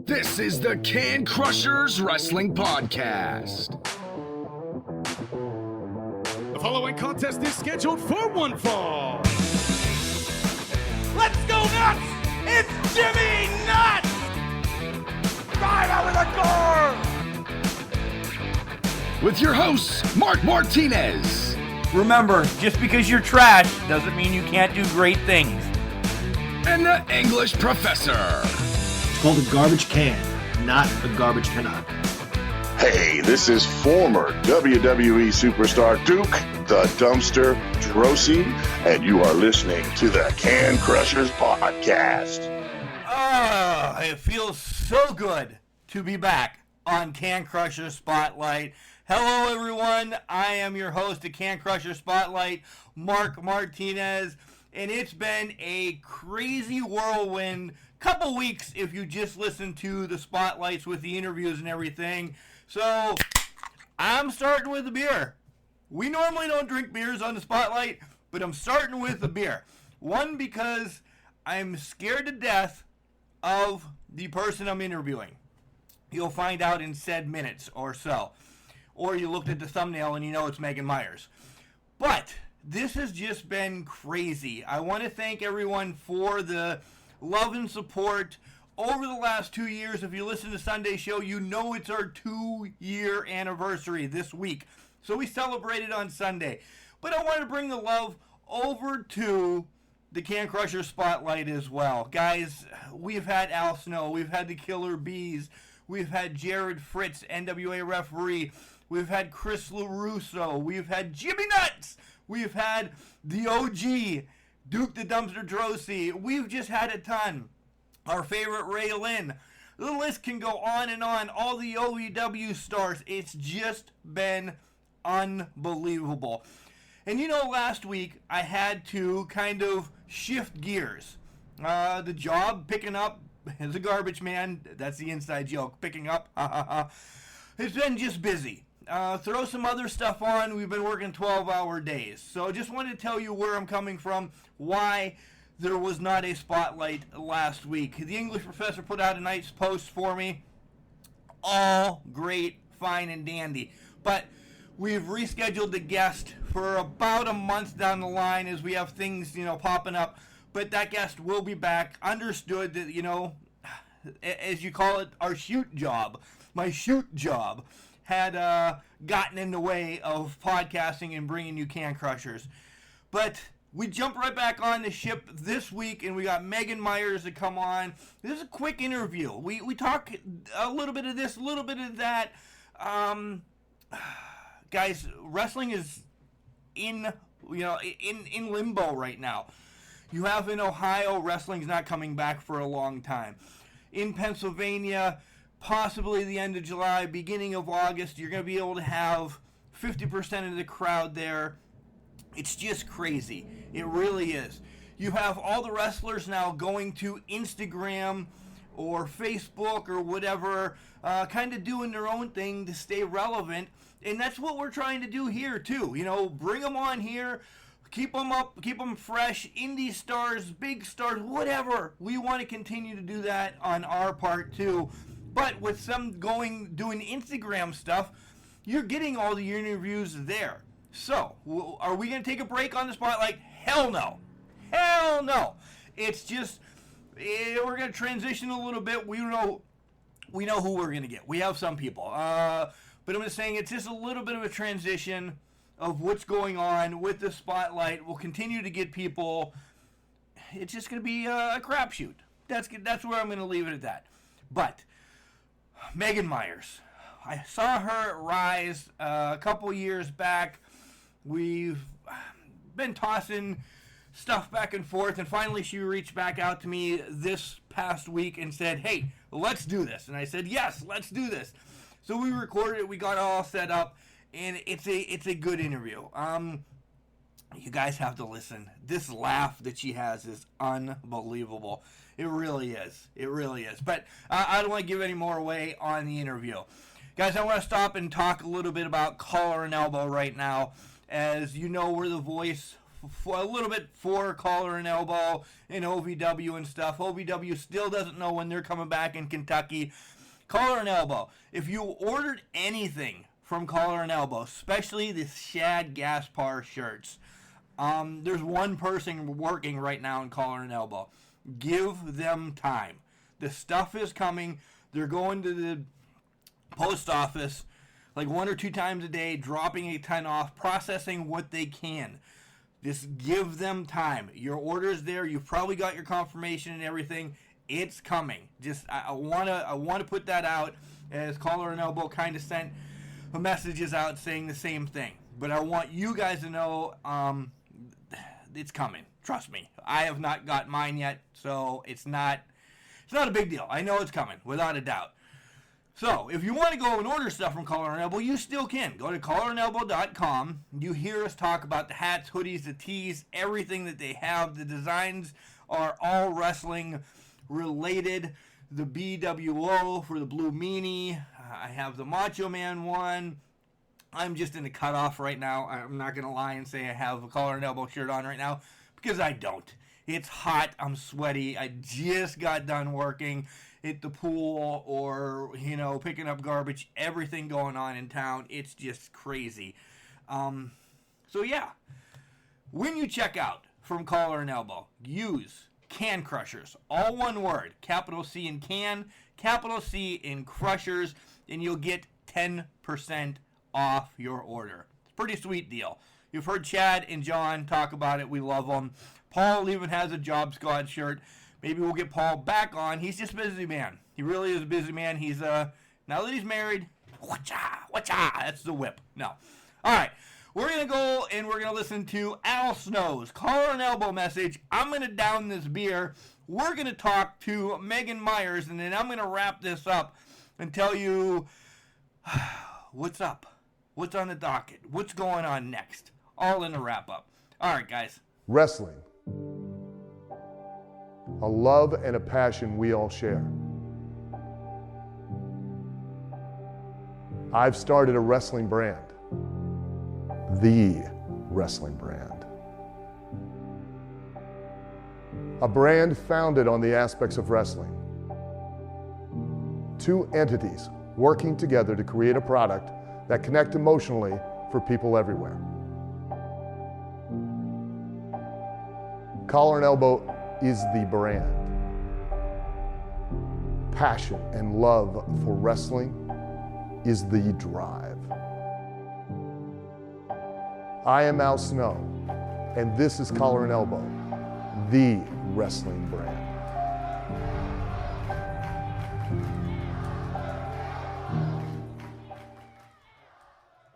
This is the Can Crushers Wrestling Podcast. The following contest is scheduled for one fall. Let's go nuts! It's Jimmy Nuts! Drive out with a car! With your hosts, Mark Martinez. Remember, just because you're trash doesn't mean you can't do great things. And the English Professor. It's called a garbage can, not a garbage cannot. Hey, this is former WWE superstar Duke, the Dumpster Drosy, and you are listening to the Can Crushers Podcast. It feels so good to be back on Can Crusher Spotlight. Hello, everyone. I am your host of Can Crusher Spotlight, Mark Martinez, and it's been a crazy whirlwind couple weeks if you just listen to the spotlights with the interviews and everything. So, I'm starting with a beer. We normally don't drink beers on the spotlight, but I'm starting with a beer. One, because I'm scared to death of the person I'm interviewing. You'll find out in said minutes or so. Or you looked at the thumbnail and you know it's Meyers. But this has just been crazy. I want to thank everyone for the love and support over the last 2 years. If you listen to Sunday's show, you know it's our 2-year anniversary this week. So we celebrated on Sunday. But I want to bring the love over to the Can Crusher Spotlight as well. Guys, we've had Al Snow. We've had the Killer Bees. We've had Jared Fritz, NWA referee. We've had Chris LaRusso. We've had Jimmy Nuts. We've had the OG, Duke the Dumpster Drosy. We've just had a ton. Our favorite Ray Lynn. The list can go on and on. All the OEW stars. It's just been unbelievable. And you know, last week I had to kind of shift gears. The job, picking up as a garbage man, that's the inside joke, picking up, it's been just busy. Throw some other stuff on. We've been working 12-hour days. So just wanted to tell you where I'm coming from, why there was not a spotlight last week. The English Professor put out a nice post for me. All great, fine, and dandy. But we've rescheduled the guest for about a month down the line as we have things, popping up. But that guest will be back. Understood that, as you call it, our shoot job, my shoot job, had gotten in the way of podcasting and bringing you Can Crushers. But we jump right back on the ship this week, and we got Megan Meyers to come on. This is a quick interview. We talk a little bit of this, a little bit of that. Guys, wrestling is in limbo right now. You have in Ohio, wrestling's not coming back for a long time. In Pennsylvania, possibly the end of July, beginning of August, you're going to be able to have 50% of the crowd there. It's just crazy. It really is. You have all the wrestlers now going to Instagram or Facebook or whatever, kind of doing their own thing to stay relevant. And that's what we're trying to do here, too. Bring them on here. Keep them up, keep them fresh, indie stars, big stars, whatever. We want to continue to do that on our part too. But with some doing Instagram stuff, you're getting all the interviews there. So, are we going to take a break on the spotlight? Hell no. Hell no. It's just, we're going to transition a little bit. We know who we're going to get. We have some people. But I'm just saying it's just a little bit of a transition of what's going on with the spotlight. We'll continue to get people. It's just going to be a crapshoot. That's where I'm going to leave it at that. But Megan Meyers, I saw her at Ryse a couple years back. We've been tossing stuff back and forth, and finally she reached back out to me this past week and said, "Hey, let's do this." And I said, "Yes, let's do this." So we recorded it. We got it all set up. And it's a good interview. You guys have to listen. This laugh that she has is unbelievable. It really is. It really is. But I don't want to give any more away on the interview. Guys, I want to stop and talk a little bit about Collar and Elbow right now. As you know, we're the voice a little bit for collar and elbow and OVW and stuff. OVW still doesn't know when they're coming back in Kentucky. Collar and elbow. If you ordered anything from Collar and Elbow, especially the Shad Gaspar shirts, there's one person working right now in Collar and Elbow. Give them time. The stuff is coming. They're going to the post office like 1 or 2 times a day, dropping a ton off, processing what they can. Just give them time. Your order's there. You've probably got your confirmation and everything. It's coming. Just I want to put that out, as Collar and Elbow kind of sent messages out saying the same thing. But I want you guys to know it's coming. Trust me. I have not got mine yet, so it's not a big deal. I know it's coming, without a doubt. So, if you want to go and order stuff from Collar and Elbow, you still can. Go to collarandelbow.com. You hear us talk about the hats, hoodies, the tees, everything that they have. The designs are all wrestling related. The BWO for the blue meanie. I have the Macho Man one. I'm just in the cutoff right now. I'm not going to lie and say I have a Collar and Elbow shirt on right now, because I don't. It's hot. I'm sweaty. I just got done working at the pool or, picking up garbage. Everything going on in town. It's just crazy. So, yeah. When you check out from Collar and Elbow, use Can Crushers. All one word. Capital C in can, capital C in Crushers, and you'll get 10% off your order. It's a pretty sweet deal. You've heard Chad and John talk about it. We love them. Paul even has a Job Squad shirt. Maybe we'll get Paul back on. He's just a busy man. He really is a busy man. He's, now that he's married, that's the whip. No. All right. We're going to go and we're going to listen to Al Snow's Collar and Elbow message. I'm going to down this beer. We're going to talk to Megan Meyers, and then I'm going to wrap this up and tell you what's up, what's on the docket, what's going on next. All in the wrap-up. All right, guys. Wrestling. A love and a passion we all share. I've started a wrestling brand. The wrestling brand. A brand founded on the aspects of wrestling. 2 entities working together to create a product that connect emotionally for people everywhere. Collar and Elbow is the brand. Passion and love for wrestling is the drive. I am Al Snow, and this is Collar and Elbow, the wrestling brand.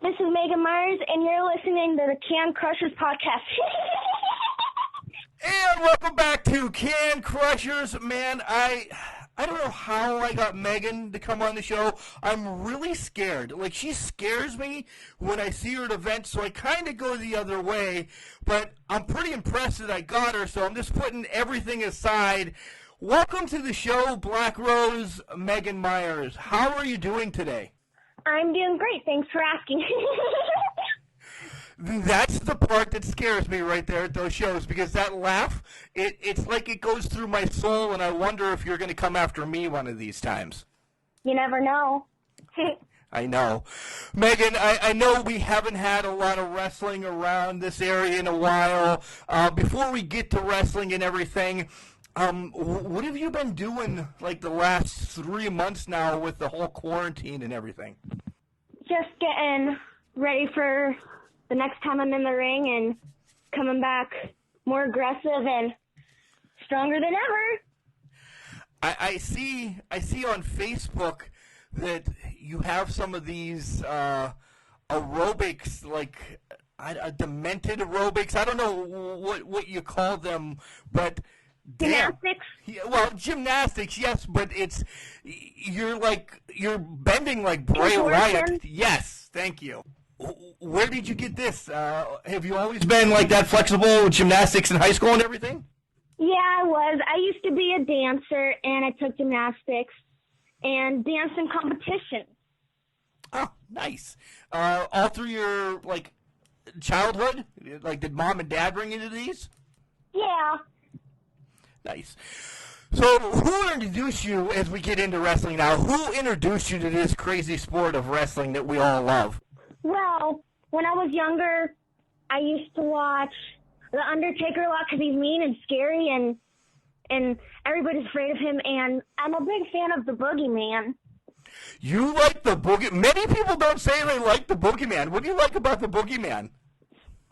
This is Megan Meyers, and you're listening to the Can Crushers podcast. And welcome back to Can Crushers. Man, I don't know how I got Megan to come on the show. I'm really scared. Like, she scares me when I see her at events, so I kind of go the other way. But I'm pretty impressed that I got her, so I'm just putting everything aside. Welcome to the show, Black Rose, Megan Meyers. How are you doing today? I'm doing great. Thanks for asking. That's the part that scares me right there at those shows, because that laugh, it's like it goes through my soul, and I wonder if you're going to come after me one of these times. You never know. I know. Megan, I know we haven't had a lot of wrestling around this area in a while. Before we get to wrestling and everything, what have you been doing like the last 3 months now with the whole quarantine and everything? Just getting ready for the next time I'm in the ring and coming back more aggressive and stronger than ever. I see on Facebook that you have some of these aerobics, like demented aerobics. I don't know what you call them, but Gymnastics? Yeah, well, gymnastics, yes, but you're bending like Bray Wyatt. Yes, thank you. Where did you get this? Have you always been like that flexible with gymnastics in high school and everything? Yeah, I was. I used to be a dancer, and I took gymnastics and danced in competitions. Oh, nice. All through your childhood? Like, did mom and dad bring you to these? Yeah. Nice. So, who introduced you, as we get into wrestling now, who introduced you to this crazy sport of wrestling that we all love? Well, when I was younger, I used to watch The Undertaker a lot because he's mean and scary, and everybody's afraid of him, and I'm a big fan of the Boogeyman. You like the Boogeyman? Many people don't say they like the Boogeyman. What do you like about the Boogeyman?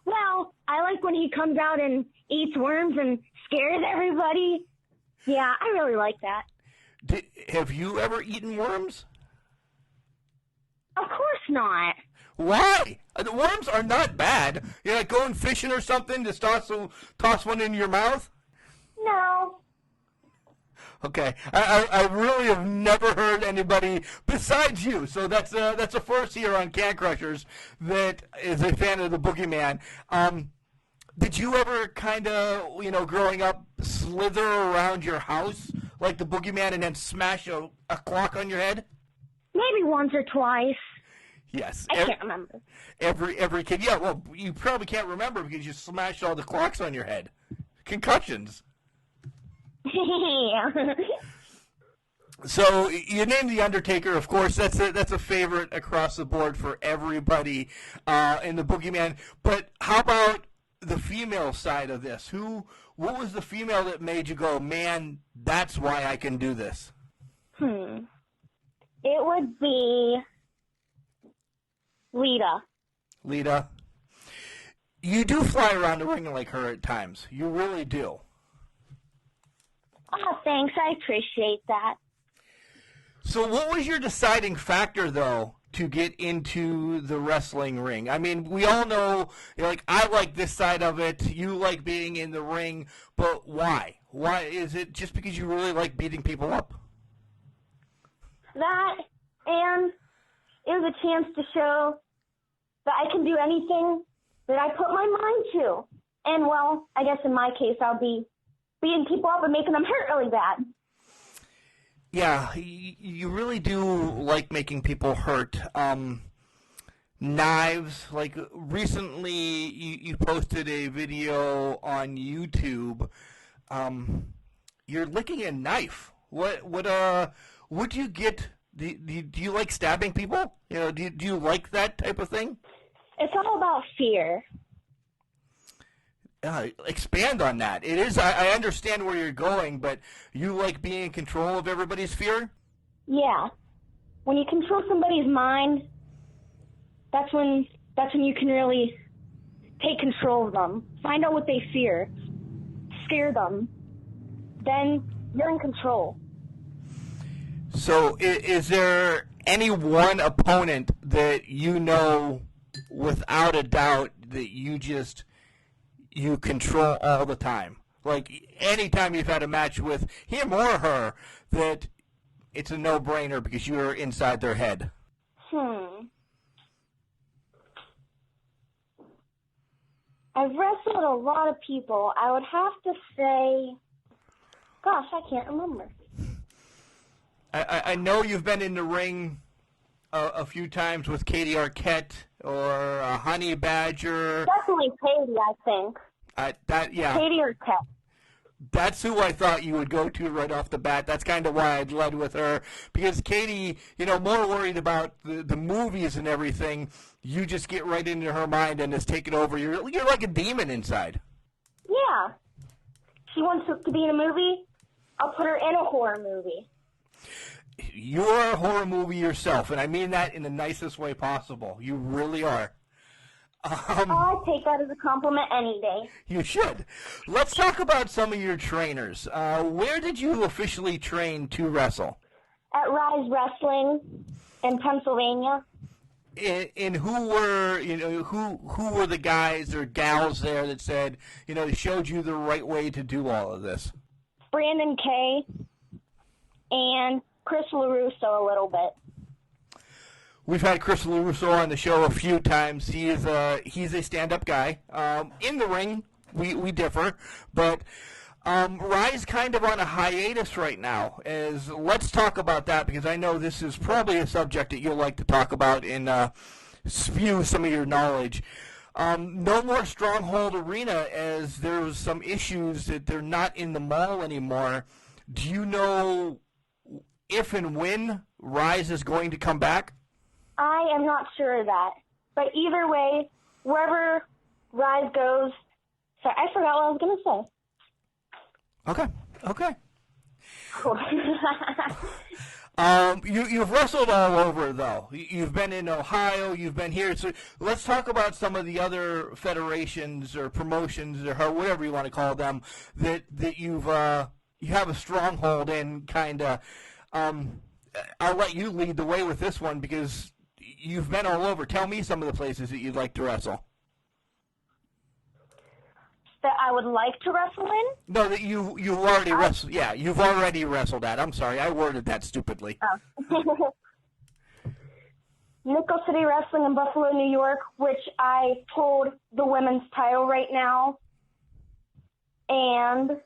Well, I like when he comes out and eats worms and scares everybody. Yeah, I really like that. Have you ever eaten worms? Of course not. Why? The worms are not bad. You're like going fishing or something, just toss one in your mouth? No. Okay. I really have never heard anybody besides you, so that's a first here on Can Crushers that is a fan of the Boogeyman. Did you ever kind of, growing up, slither around your house like the Boogeyman and then smash a clock on your head? Maybe once or twice. Yes. I can't remember. Every kid. Yeah, well, you probably can't remember because you smashed all the clocks on your head. Concussions. Yeah. So you named The Undertaker, of course. That's a favorite across the board for everybody in the Boogeyman. But how about the female side of this? What was the female that made you go, man, that's why I can do this? It would be Lita. Lita. You do fly around the ring like her at times. You really do. Oh, thanks. I appreciate that. So what was your deciding factor, though, to get into the wrestling ring? I mean, we all know, I like this side of it, you like being in the ring, but why? Why? Is it just because you really like beating people up? That, and it was a chance to show that I can do anything that I put my mind to. And, well, I guess in my case, I'll be beating people up and making them hurt really bad. Yeah, you really do like making people hurt. Knives, like recently you posted a video on YouTube. You're licking a knife. What do you get? Do you like stabbing people? Do you like that type of thing? It's all about fear. Expand on that. It is. I understand where you're going, but you like being in control of everybody's fear? Yeah. When you control somebody's mind, that's when you can really take control of them. Find out what they fear. Scare them. Then you're in control. So is there any one opponent that you know without a doubt that you control all the time? Like, anytime you've had a match with him or her, that it's a no-brainer because you're inside their head? I've wrestled a lot of people. I would have to say, gosh, I can't remember. I know you've been in the ring a few times with Katie Arquette or Honey Badger. Definitely Katie, I think. Yeah. Katie Arquette. That's who I thought you would go to right off the bat. That's kind of why I'd led with her. Because Katie, more worried about the movies and everything, you just get right into her mind and just take it over. You're like a demon inside. Yeah. She wants to be in a movie, I'll put her in a horror movie. You're a horror movie yourself, and I mean that in the nicest way possible. You really are. I'll take that as a compliment any day. You should. Let's talk about some of your trainers. Where did you officially train to wrestle? At Ryse Wrestling in Pennsylvania. And who were who were the guys or gals there that said showed you the right way to do all of this? Brandon Kay and Chris LaRusso a little bit. We've had Chris LaRusso on the show a few times. He's a stand-up guy. In the ring, we differ, but Ryse kind of on a hiatus right now. Let's talk about that, because I know this is probably a subject that you'll like to talk about and spew some of your knowledge. no more Stronghold Arena, as there was some issues that they're not in the mall anymore. Do you know if and when Ryse is going to come back? I am not sure of that. But either way, wherever Ryse goes, sorry, I forgot what I was going to say. Okay. Cool. You've wrestled all over, though. You've been in Ohio. You've been here. So let's talk about some of the other federations or promotions or whatever you want to call them that you have a stronghold in. Kind of. I'll let you lead the way with this one because you've been all over. Tell me some of the places that you'd like to wrestle. That I would like to wrestle in? No, that you've already wrestled. Yeah, you've already wrestled at. I'm sorry, I worded that stupidly. Oh. Nickel City Wrestling in Buffalo, New York, which I hold the women's title right now, and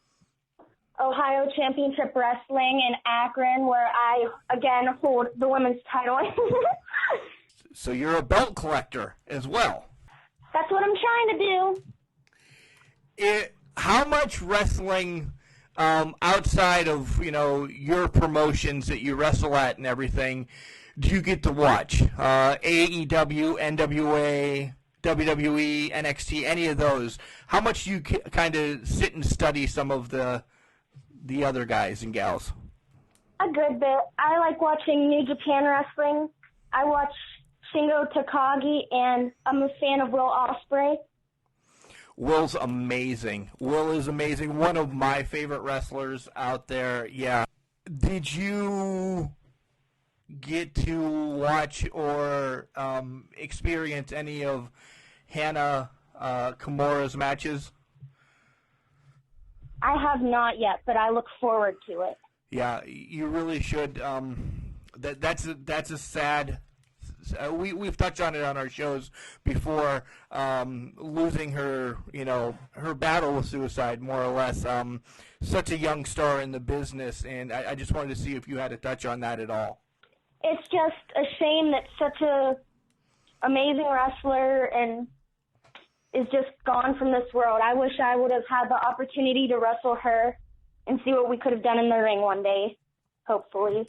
Ohio Championship Wrestling in Akron, where I again hold the women's title. So you're a belt collector as well. That's what I'm trying to do. How much wrestling outside of your promotions that you wrestle at and everything do you get to watch? AEW, NWA, WWE, NXT, any of those? How much do you kind of sit and study some of the other guys and gals? A good bit. I like watching New Japan Wrestling. I watch Shingo Takagi, and I'm a fan of Will Ospreay. Will's amazing. Will is amazing. One of my favorite wrestlers out there. Yeah. Did you get to watch or experience any of Hana Kimura's matches? I have not yet, but I look forward to it. Yeah, you really should. That's a sad. We've touched on it on our shows before, losing her, her battle with suicide, more or less. Such a young star in the business, and I just wanted to see if you had to touch on that at all. It's just a shame that such a amazing wrestler and is just gone from this world. I wish I would have had the opportunity to wrestle her and see what we could have done in the ring one day, hopefully.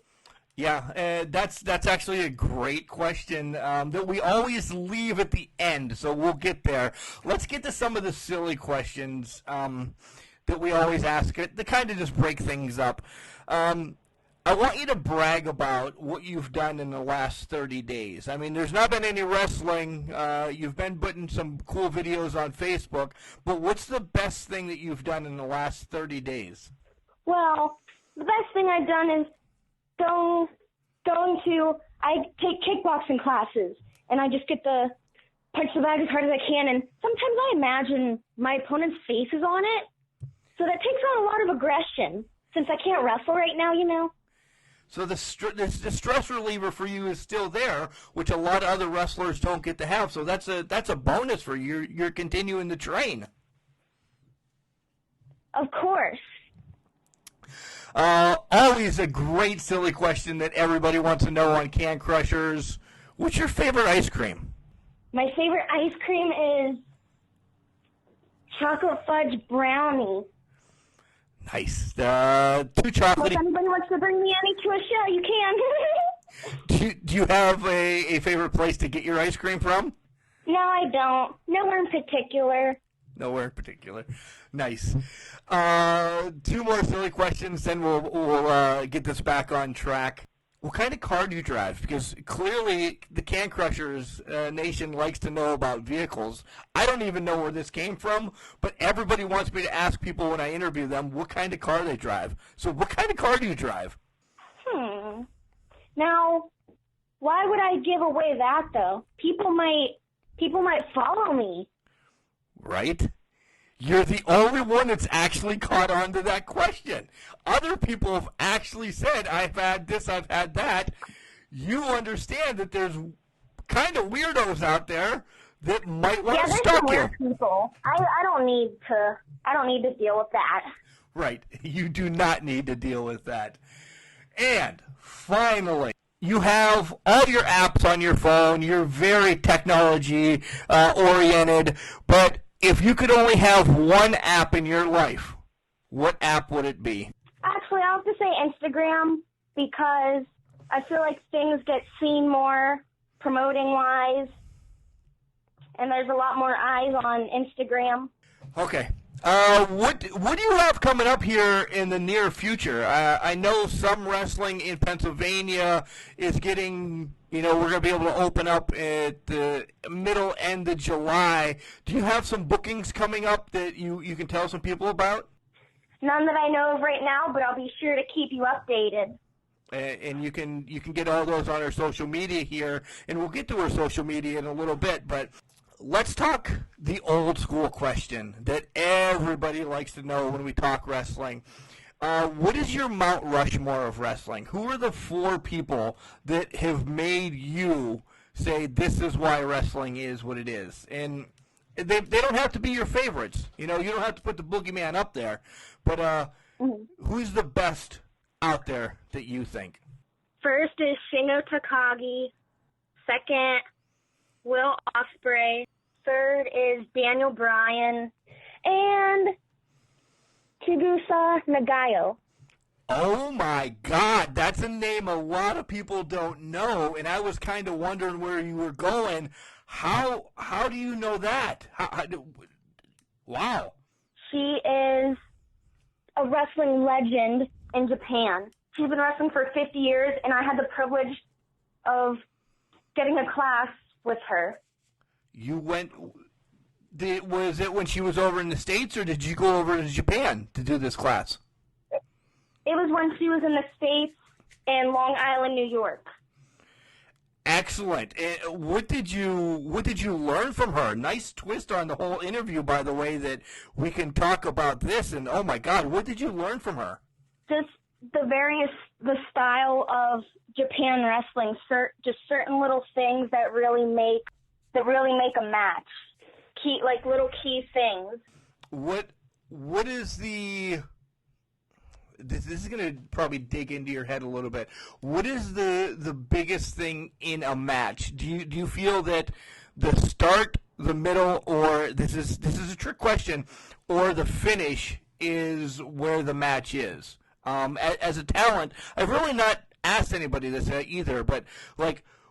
Yeah, that's actually a great question that we always leave at the end, so we'll get there. Let's get to some of the silly questions that we always ask to kind of just break things up. I want you to brag about what you've done in the last 30 days. I mean, there's not been any wrestling. You've been putting some cool videos on Facebook, but what's the best thing that you've done in the last 30 days? Well, the best thing I've done is I take kickboxing classes, and I just get to punch the bag as hard as I can, and sometimes I imagine my opponent's face is on it, so that takes on a lot of aggression, since I can't wrestle right now, So the stress reliever for you is still there, which a lot of other wrestlers don't get to have, so that's a bonus for you. You're continuing to train. Of course. Always a great silly question that everybody wants to know on Can Crushers. What's your favorite ice cream? My favorite ice cream is chocolate fudge brownie. Nice. Too chocolatey. If anybody wants to bring me any to a show, you can. Do you have a favorite place to get your ice cream from? No, I don't. Nowhere in particular. Nowhere in particular. Nice. Two more silly questions, then we'll get this back on track. What kind of car do you drive? Because clearly the Can Crushers Nation likes to know about vehicles. I don't even know where this came from, but everybody wants me to ask people when I interview them what kind of car they drive. So what kind of car do you drive? Now, why would I give away that, though? People might follow me. Right? You're the only one that's actually caught on to that question. Other people have actually said, I've had this, I've had that. You understand that there's kind of weirdos out there that might want to stalk you. Weird people. I don't need to deal with that. Right. You do not need to deal with that. And finally, you have all your apps on your phone. You're very technology oriented. But if you could only have one app in your life, what app would it be? Actually, I'll have to say Instagram because I feel like things get seen more promoting-wise, and there's a lot more eyes on Instagram. Okay. What do you have coming up here in the near future? I know some wrestling in Pennsylvania is getting, we're going to be able to open up at the middle, end of July. Do you have some bookings coming up that you can tell some people about? None that I know of right now, but I'll be sure to keep you updated. And you can get all those on our social media here, and we'll get to our social media in a little bit, but let's talk the old school question that everybody likes to know when we talk wrestling. What is your Mount Rushmore of wrestling? Who are the 4 people that have made you say this is why wrestling is what it is? And they don't have to be your favorites. You don't have to put the boogeyman up there. But who's the best out there that you think? First is Shingo Takagi. Second, Will Ospreay. Third is Daniel Bryan. And Chigusa Nagayo. Oh, my God. That's a name a lot of people don't know, and I was kind of wondering where you were going. How do you know that? Wow. She is a wrestling legend in Japan. She's been wrestling for 50 years, and I had the privilege of getting a class with her. You went... Was it when she was over in the States, or did you go over to Japan to do this class? It was when she was in the States in Long Island, New York. Excellent. What did you learn from her? Nice twist on the whole interview, by the way, that we can talk about this. And oh my God, what did you learn from her? Just the style of Japan wrestling. Just certain little things that really make a match. Little key things. What is the... This is going to probably dig into your head a little bit. What is the biggest thing in a match? Do you feel that the start, the middle, or this is a trick question, or the finish is where the match is? As a talent, I've really not asked anybody this either, but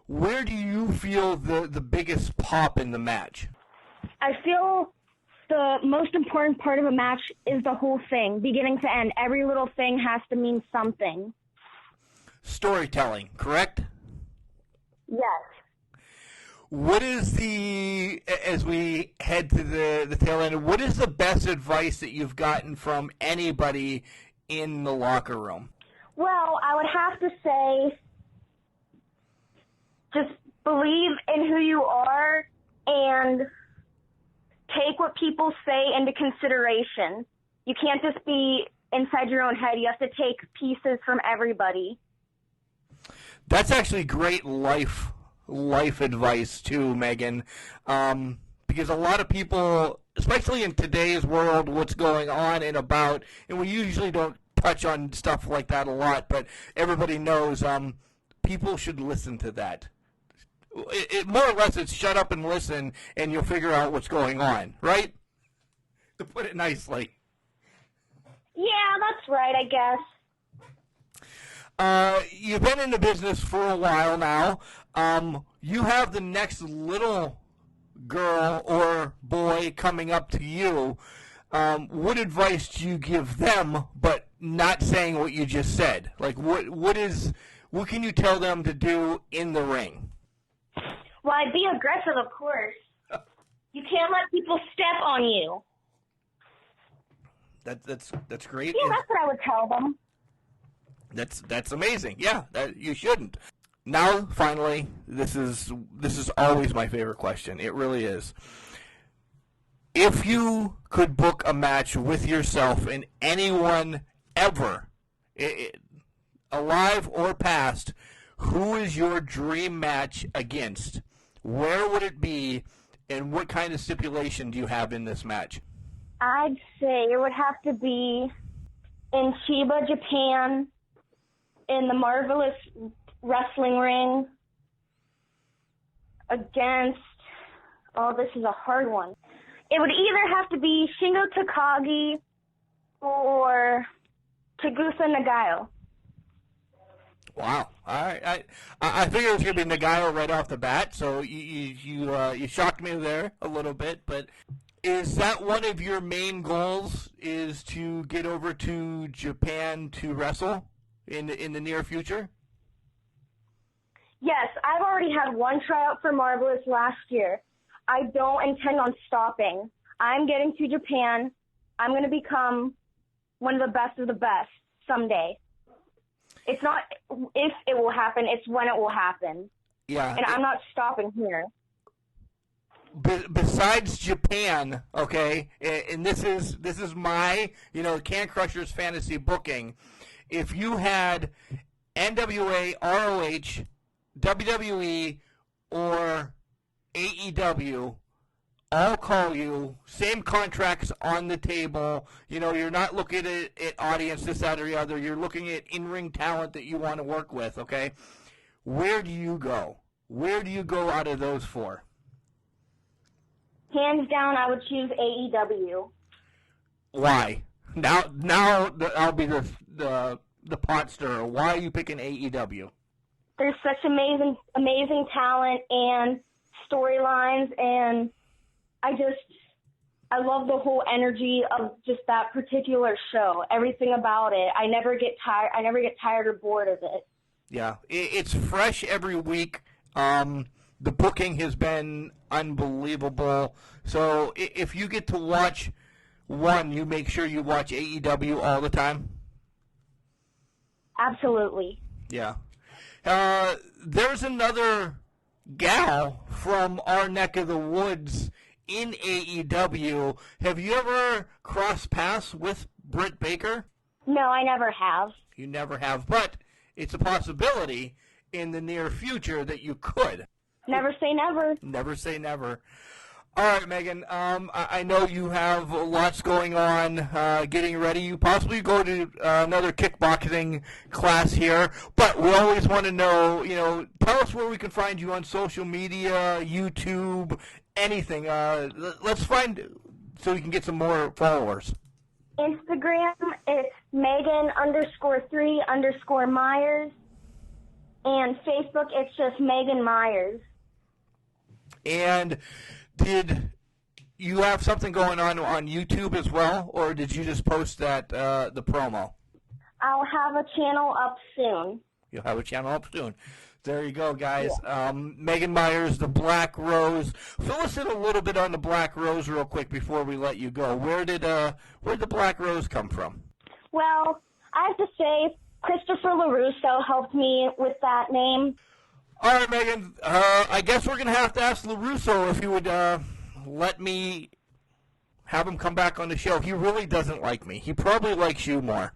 where do you feel the biggest pop in the match? I feel the most important part of a match is the whole thing, beginning to end. Every little thing has to mean something. Storytelling, correct? Yes. What is as we head to the tail end, what is the best advice that you've gotten from anybody in the locker room? Well, I would have to say just believe in who you are and take what people say into consideration. You can't just be inside your own head. You have to take pieces from everybody. That's actually great life advice too, Megan. Because a lot of people, especially in today's world, what's going on and about, and we usually don't touch on stuff like that a lot, but everybody knows people should listen to that. It more or less, it's shut up and listen, and you'll figure out what's going on, right? To put it nicely. Yeah, that's right, I guess. You've been in the business for a while now. You have the next little girl or boy coming up to you. What advice do you give them, but not saying what you just said? What can you tell them to do in the ring? Well, I'd be aggressive, of course. You can't let people step on you. That's great. Yeah, that's what I would tell them. That's amazing. Yeah, you shouldn't. Now, finally, this is always my favorite question. It really is. If you could book a match with yourself and anyone ever, alive or past, who is your dream match against? Where would it be, and what kind of stipulation do you have in this match? I'd say it would have to be in Chiba, Japan, in the Marvelous wrestling ring against, oh, this is a hard one. It would either have to be Shingo Takagi or Chigusa Nagayo. Wow. All right. I figured it was going to be Nagayo right off the bat, so you shocked me there a little bit. But is that one of your main goals, is to get over to Japan to wrestle in the near future? Yes, I've already had one tryout for Marvelous last year. I don't intend on stopping. I'm getting to Japan. I'm going to become one of the best someday. It's not if it will happen, it's when it will happen. Yeah. And I'm not stopping here. Besides Japan, okay, and this is my, Can Crushers fantasy booking. If you had NWA, ROH, WWE, or AEW all call you, same contracts on the table, you're not looking at audience, this, that, or the other, you're looking at in-ring talent that you want to work with, okay? Where do you go? Where do you go out of those four? Hands down, I would choose AEW. Why? Now I'll be the pot stirrer. Why are you picking AEW? There's such amazing talent and storylines, and I love the whole energy of just that particular show. Everything about it. I never get tired or bored of it. Yeah, it's fresh every week. The booking has been unbelievable. So if you get to watch one, you make sure you watch AEW all the time? Absolutely. Yeah. There's another gal from our neck of the woods in AEW. Have you ever crossed paths with Britt Baker? No, I never have. You never have, but it's a possibility in the near future that you could. Never say never. Never say never. All right, Megan, I know you have lots going on, getting ready. You possibly go to another kickboxing class here, but we always want to know, tell us where we can find you on social media, YouTube, anything. Let's find, so we can get some more followers. Instagram, it's Megan_3_Myers. And Facebook, it's just Megan Meyers. And did you have something going on YouTube as well, or did you just post that the promo? I'll have a channel up soon. You'll have a channel up soon. There you go, guys. Yeah. Megan Meyers, the Black Rose. Fill us in a little bit on the Black Rose real quick before we let you go. Where'd the Black Rose come from? Well, I have to say, Christopher LaRusso helped me with that name. All right, Megan, I guess we're going to have to ask LaRusso if he would let me have him come back on the show. He really doesn't like me. He probably likes you more.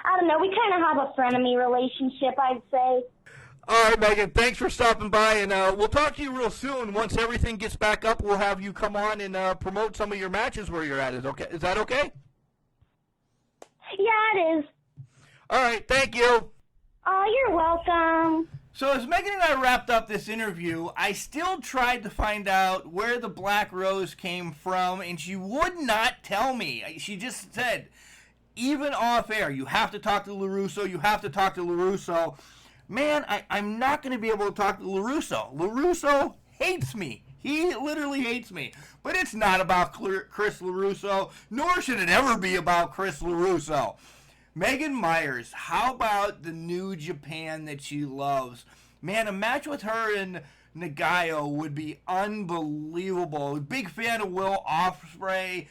I don't know. We kind of have a frenemy relationship, I'd say. All right, Megan, thanks for stopping by, and we'll talk to you real soon. Once everything gets back up, we'll have you come on and promote some of your matches where you're at. Is that okay? Yeah, it is. All right, thank you. Oh, you're welcome. So as Megan and I wrapped up this interview, I still tried to find out where the Black Rose came from, and she would not tell me. She just said, even off air, you have to talk to LaRusso, you have to talk to LaRusso. Man, I'm not going to be able to talk to LaRusso. LaRusso hates me. He literally hates me. But it's not about Chris LaRusso, nor should it ever be about Chris LaRusso. Megan Meyers, how about the New Japan that she loves? Man, a match with her and Nagayo would be unbelievable. Big fan of Will Ospreay.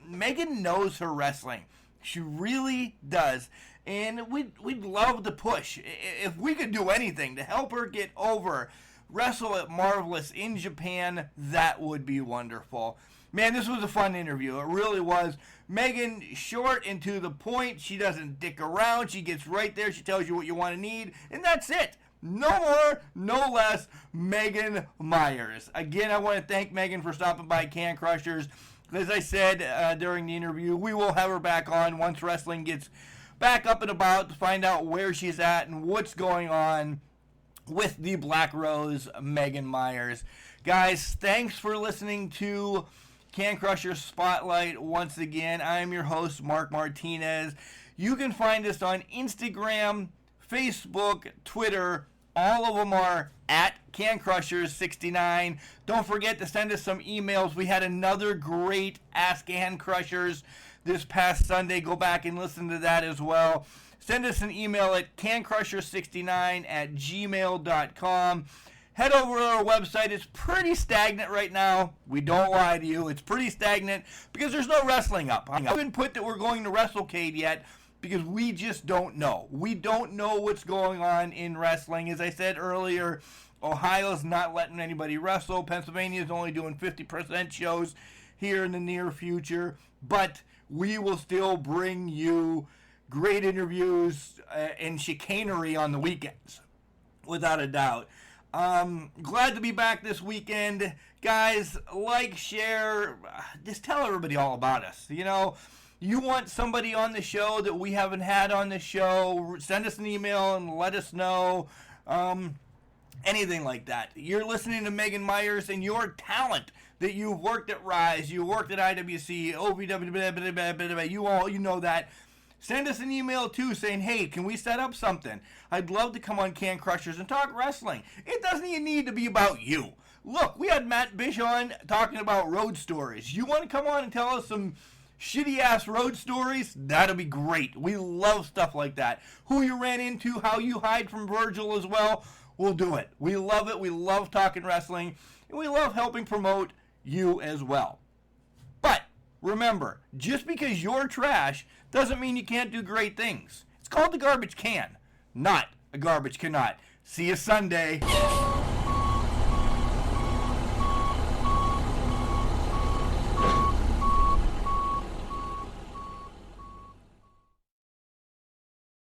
Megan knows her wrestling. She really does. And we'd love to push. If we could do anything to help her get over, wrestle at Marvelous in Japan, that would be wonderful. Man, this was a fun interview. It really was. Megan, short and to the point. She doesn't dick around. She gets right there. She tells you what you want to need, and that's it. No more, no less, Megan Meyers. Again, I want to thank Megan for stopping by Can Crushers. As I said during the interview, we will have her back on once wrestling gets back up and about to find out where she's at and what's going on with the Black Rose, Megan Meyers. Guys, thanks for listening to Can Crusher Spotlight once again. I'm your host, Mark Martinez. You can find us on Instagram, Facebook, Twitter. All of them are at CanCrushers69. Don't forget to send us some emails. We had another great Ask Can Crushers this past Sunday. Go back and listen to that as well. Send us an email at cancrusher69@gmail.com. Head over to our website. It's pretty stagnant right now. We don't lie to you. It's pretty stagnant because there's no wrestling up. I haven't put that we're going to WrestleCade yet because we just don't know. We don't know what's going on in wrestling. As I said earlier, Ohio's not letting anybody wrestle. Pennsylvania's only doing 50% shows here in the near future. But we will still bring you great interviews and chicanery on the weekends, without a doubt. Glad to be back this weekend. Guys, like, share, just tell everybody all about us. You know, you want somebody on the show that we haven't had on the show, send us an email and let us know. Anything like that. You're listening to Megan Meyers and your talent that you've worked at Ryse, you worked at IWC, OVW, you know that. Send us an email too saying, hey, can we set up something? I'd love to come on Can Crushers and talk wrestling. It doesn't even need to be about you. Look, we had Matt Bish on talking about road stories. You want to come on and tell us some shitty-ass road stories? That'll be great. We love stuff like that. Who you ran into, how you hide from Virgil as well, we'll do it. We love it. We love talking wrestling. And we love helping promote you as well. But remember, just because you're trash doesn't mean you can't do great things. It's called the garbage can, not a garbage cannot. See you Sunday.